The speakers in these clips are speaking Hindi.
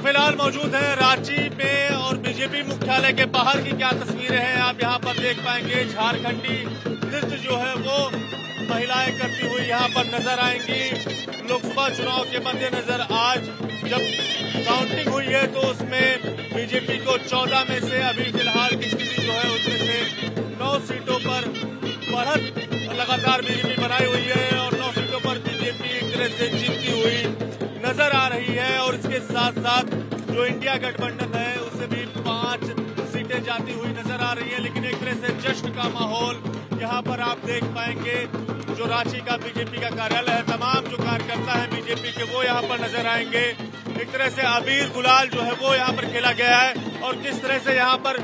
फिलहाल मौजूद हैं रांची में और बीजेपी मुख्यालय के बाहर की क्या तस्वीरें हैं आप यहाँ पर देख पाएंगे। झारखंडी नृत्य जो है वो महिलाएं करती हुई यहाँ पर नजर आएंगी। लोकसभा चुनाव के मद्देनजर आज जब काउंटिंग हुई है तो उसमें बीजेपी को 14 में से अभी फिलहाल की स्थिति जो है उसमें से 9 सीटों पर बढ़त लगातार बीजेपी बनाई हुई है और 9 सीटों पर बीजेपी एक तरह से जीतती हुई नजर आ रही है। और इसके साथ साथ जो इंडिया गठबंधन है उससे भी 5 सीटें जाती हुई नजर आ रही है। लेकिन एक तरह से जश्न का माहौल यहाँ पर आप देख पाएंगे। जो रांची का बीजेपी का कार्यालय है, तमाम जो कार्यकर्ता है बीजेपी के वो यहाँ पर नजर आएंगे। एक तरह से अबीर गुलाल जो है वो यहाँ पर खेला गया है और किस तरह से यहाँ पर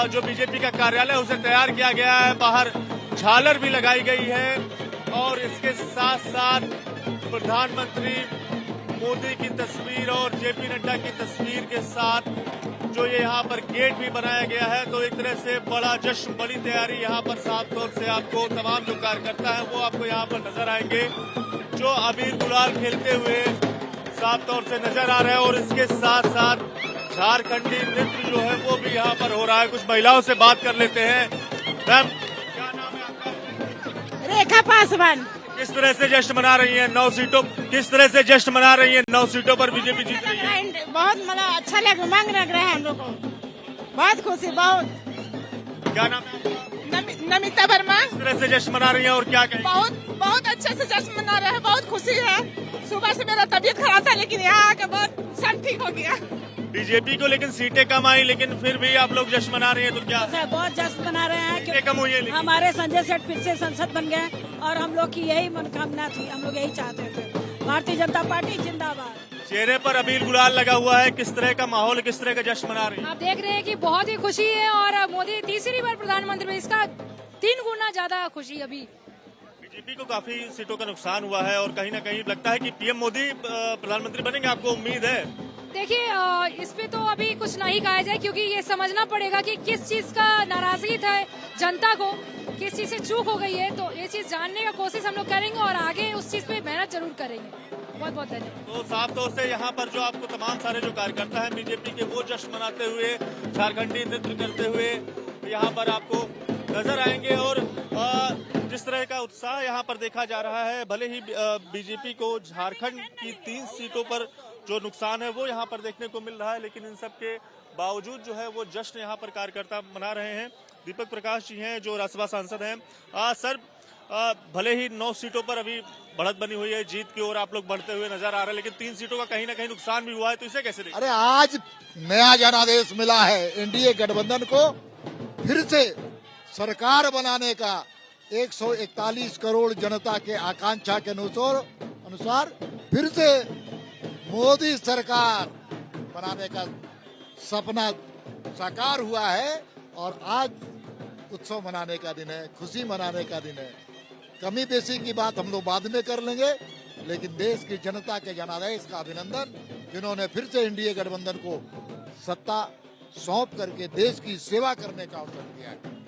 जो बीजेपी का कार्यालय उसे तैयार किया गया है। बाहर झालर भी लगाई गई है और इसके साथ साथ प्रधानमंत्री मोदी की तस्वीर और जेपी नड्डा की तस्वीर के साथ जो ये यहाँ पर गेट भी बनाया गया है। तो एक तरह से बड़ा जश्न, बड़ी तैयारी यहाँ पर साफ तौर से आपको तमाम जो कार्यकर्ता हैं वो आपको यहाँ पर नजर आएंगे जो अबीर गुलाल खेलते हुए साफ तौर से नजर आ रहे हैं। और इसके साथ साथ झारखंडी नृत्य जो है वो भी यहाँ पर हो रहा है। कुछ महिलाओं से बात कर लेते हैं। मैम, क्या नाम है आपका? रेखा पासवान। किस तरह से जश्न मना रही है 9 सीटों, किस तरह से जश्न मना रही है 9 सीटों पर बीजेपी जीत रही है? बहुत मतलब अच्छा उमंग लग रहा है हम लोग को, बहुत खुशी, बहुत। क्या नाम है? नमिता वर्मा। किस तरह से जश्न मना रही है और क्या कहेंगे? बहुत अच्छे से जश्न मना रहे हैं, बहुत खुशी है। सुबह से मेरा तबीयत खराब था लेकिन यहाँ आके बहुत सब ठीक हो गया। बीजेपी को लेकिन सीटें कम आई लेकिन फिर भी आप लोग जश्न मना रहे हैं तो क्या? बहुत जश्न मना रहे हैं सीटें कम हुई है लेकिन हमारे संजय सेठ फिर से संसद बन गए और हम लोग की यही मनोकामना थी, हम लोग यही चाहते थे। भारतीय जनता पार्टी जिंदाबाद। चेहरे पर अबीर गुलाल लगा हुआ है, किस तरह का माहौल, किस तरह का जश्न मना रही है? आप देख रहे हैं कि बहुत ही खुशी है और मोदी तीसरी बार प्रधानमंत्री में, इसका 3 गुना ज्यादा खुशी अभी। बीजेपी को काफी सीटों का नुकसान हुआ है और कहीं ना कहीं लगता है कि पीएम मोदी प्रधानमंत्री बनेंगे, आपको उम्मीद है? देखिए, इस पे तो अभी कुछ नहीं कहा जाए क्योंकि ये समझना पड़ेगा कि किस चीज का नाराजगी था जनता को, किस चीज से चूक हो गई है। तो ये चीज जानने का कोशिश हम लोग करेंगे और आगे उस चीज पे मेहनत जरूर करेंगे। बहुत बहुत धन्यवाद। तो साफ तौर से यहाँ पर जो आपको तमाम सारे जो कार्यकर्ता हैं बीजेपी के वो जश्न मनाते हुए, झारखंडी नृत्य करते हुए यहाँ पर आपको नजर आएंगे। और जिस तरह का उत्साह यहाँ पर देखा जा रहा है, भले ही बीजेपी को झारखंड की 3 सीटों पर जो नुकसान है वो यहाँ पर देखने को मिल रहा है, लेकिन इन सब के बावजूद जो है वो जश्न यहाँ पर कार्यकर्ता मना रहे हैं। दीपक प्रकाश जी हैं जो राज्यसभा सांसद हैं। सर, भले ही 9 सीटों पर अभी बढ़त बनी हुई है, जीत की ओर आप लोग बढ़ते हुए नजर आ रहे हैं, लेकिन 3 सीटों का कहीं ना कहीं नुकसान भी हुआ है, तो इसे कैसे देखें? अरे आज नया जनादेश मिला है एनडीए गठबंधन को, फिर से सरकार बनाने का 141 करोड़ जनता के आकांक्षा के अनुसार फिर से मोदी सरकार बनाने का सपना साकार हुआ है। और आज उत्सव मनाने का दिन है, खुशी मनाने का दिन है। कमी बेसी की बात हम लोग बाद में कर लेंगे, लेकिन देश की जनता के जनादेश का अभिनंदन, जिन्होंने फिर से एनडीए गठबंधन को सत्ता सौंप करके देश की सेवा करने का अवसर दिया है।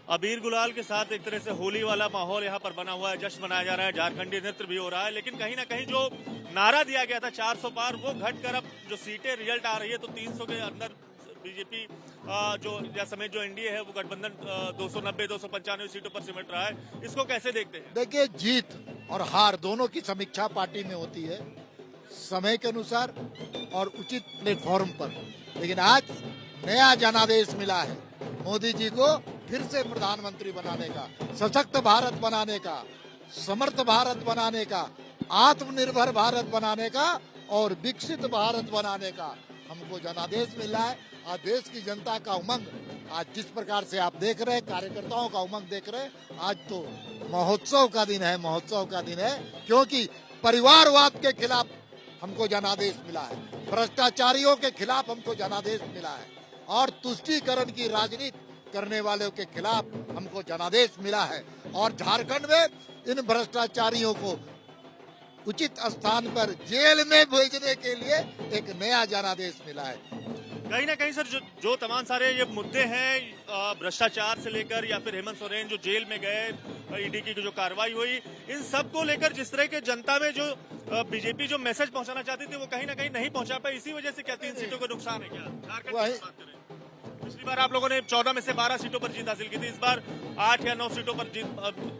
अबीर गुलाल के साथ एक तरह से होली वाला माहौल यहाँ पर बना हुआ है, जश्न मनाया जा रहा है, झारखंडी नृत्य भी हो रहा है। लेकिन कहीं ना कहीं जो नारा दिया गया था 400 पार, वो घटकर अब जो सीटें रिजल्ट आ रही है तो 300 के अंदर बीजेपी जो या समेत जो एनडीए है वो गठबंधन 290-295 सीटों पर सिमट रहा है। इसको कैसे देखते हैं? देखिए, जीत और हार दोनों की समीक्षा पार्टी में होती है समय के अनुसार और उचित प्लेटफॉर्म पर। लेकिन आज नया जनादेश मिला है मोदी जी को फिर से प्रधानमंत्री बनाने का, सशक्त भारत बनाने का, समर्थ भारत बनाने का, आत्मनिर्भर भारत बनाने का और विकसित भारत बनाने का हमको जनादेश मिल रहा है। आज देश की जनता का उमंग, आज जिस प्रकार से आप देख रहे हैं, कार्यकर्ताओं का उमंग देख रहे हैं, आज तो महोत्सव का दिन है, महोत्सव का दिन है। क्योंकि परिवारवाद के खिलाफ हमको जनादेश मिला है, भ्रष्टाचारियों के खिलाफ हमको जनादेश मिला है और तुष्टीकरण की राजनीति करने वालों के खिलाफ हमको जनादेश मिला है। और झारखंड में इन भ्रष्टाचारियों को उचित स्थान पर जेल में भेजने के लिए एक नया जनादेश मिला है। कहीं ना कहीं सर जो तमाम सारे ये मुद्दे हैं, भ्रष्टाचार से लेकर या फिर हेमंत सोरेन जो जेल में गए, ईडी की जो कार्रवाई हुई, इन सब को लेकर जिस तरह के जनता में जो बीजेपी जो मैसेज पहुंचाना चाहती थी वो कहीं ना कहीं नहीं पहुंचा पाई। इसी वजह से क्या 3 सीटों का नुकसान है क्या? झारखंड की बात करें, पिछली बार आप लोगों ने 14 में से 12 सीटों पर जीत हासिल की थी, इस बार 8 या 9 सीटों पर जीत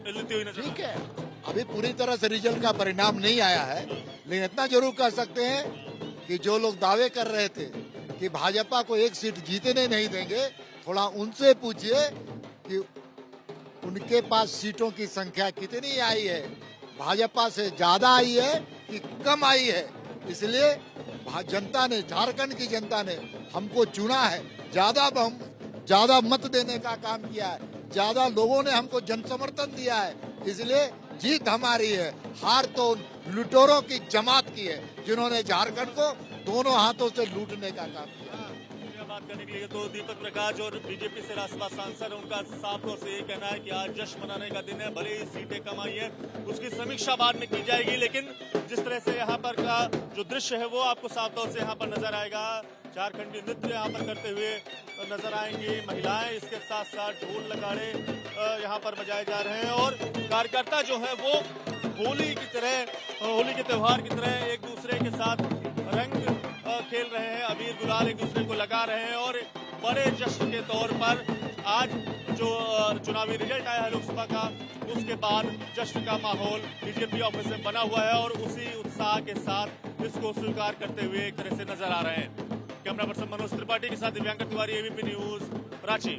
लेती हुई नजर। ठीक है, अभी पूरी तरह से रिजल्ट का परिणाम नहीं आया है, लेकिन इतना जरूर कह सकते हैं कि जो लोग दावे कर रहे थे कि भाजपा को 1 सीट जीतने नहीं देंगे, थोड़ा उनसे पूछिए कि उनके पास सीटों की संख्या कितनी आई है, भाजपा से ज्यादा आई है कि कम आई है। इसलिए जनता ने, झारखंड की जनता ने हमको चुना है, ज्यादा मत देने का काम किया है, ज्यादा लोगों ने हमको जन समर्थन दिया है, इसलिए जीत हमारी है। हार तो लुटेरों की जमात की है जिन्होंने झारखंड को दोनों हाथों से लूटने का काम किया। बात करने के लिए तो दीपक प्रकाश और बीजेपी से राज्यसभा सांसद, उनका साफ तौर से ये कहना है कि आज जश्न मनाने का दिन है, भले ही सीटें कम आई है उसकी समीक्षा बाद में की जाएगी, लेकिन जिस तरह से यहाँ पर का जो दृश्य है वो आपको साफ तौर से यहाँ पर नजर आएगा। झारखंडी नृत्य यहाँ पर करते हुए नजर आएंगी महिलाएं, इसके साथ साथ ढोल नगाड़े यहाँ पर बजाए जा रहे हैं और कार्यकर्ता जो है वो होली के त्योहार की तरह एक दूसरे के साथ रंग खेल रहे हैं, अबीर गुलाल एक दूसरे को लगा रहे हैं और बड़े जश्न के तौर पर आज जो चुनावी रिजल्ट आया है लोकसभा का, उसके बाद जश्न का माहौल बीजेपी ऑफिस में बना हुआ है और उसी उत्साह के साथ इसको स्वीकार करते हुए एक तरह से नजर आ रहे हैं। कैमरा पर्सन मनोज त्रिपाठी के साथ दिव्यांकर तिवारी, एबीपी न्यूज, रांची।